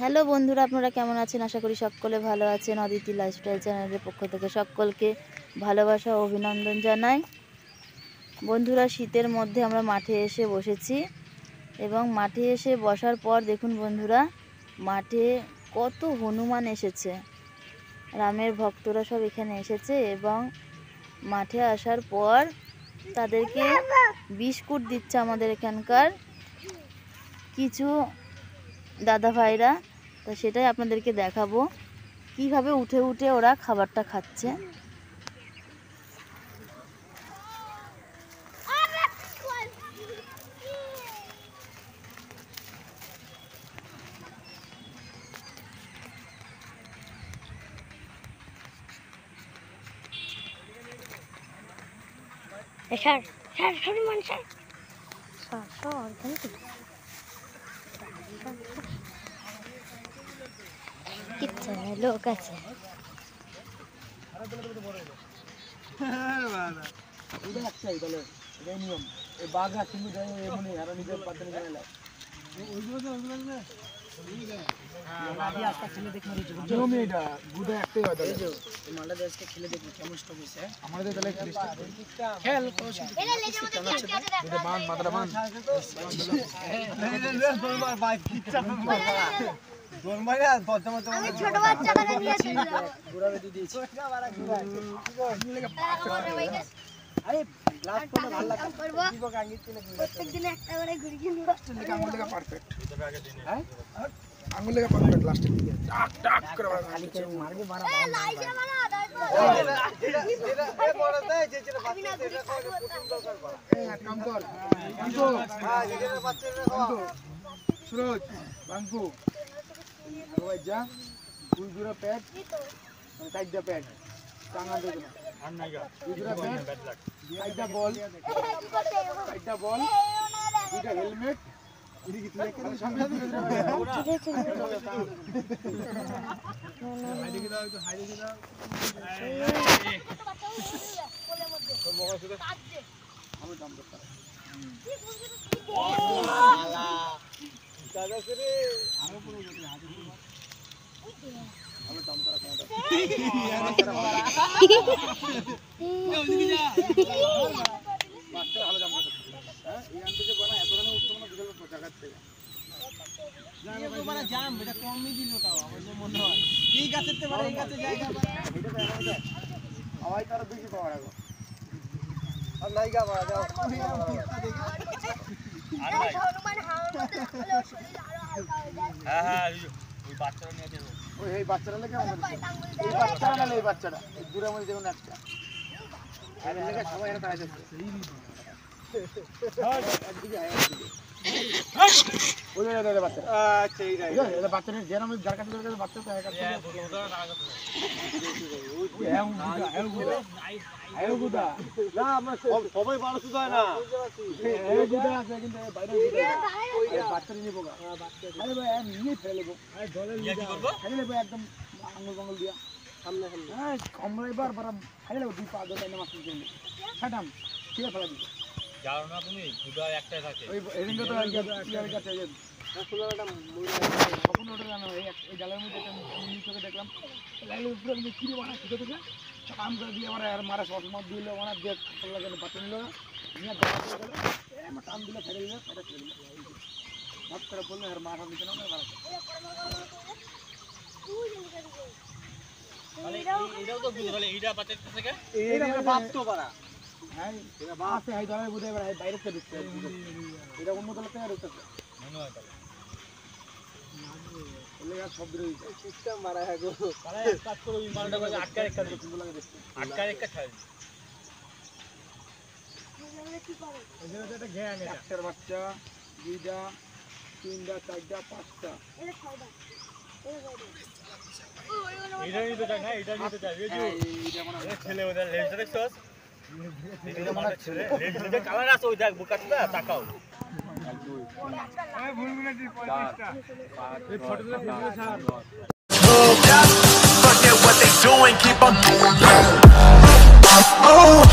Hello বন্ধুরা, আপনারা কেমন আছেন? আশা করি সকলে ভালো আছেন। অদিতি লাইফস্টাইল চ্যানেলের পক্ষ থেকে সকলকে ভালোবাসা ও অভিনন্দন জানাই। বন্ধুরা, শীতের মধ্যে আমরা মাঠে এসে বসেছি এবং মাঠে এসে বসার পর দেখুন বন্ধুরা, মাঠে কত হনুমান এসেছে। রামের ভক্তরা সব এখানে এসেছে এবং মাঠে আসার পর তাদেরকে বিস্কুট দিচ্ছে আমাদের এখানকার কিছু দাদা ভাইরা। তো সেটাই আপনাদেরকে দেখাবো কিভাবে উঠে উঠে ওরা খাবারটা খাচ্ছে। লোক আছে হেলমেট বাচ্চা 2টা 3টা 4টা 5টা Forget what they doing, keep on doing that.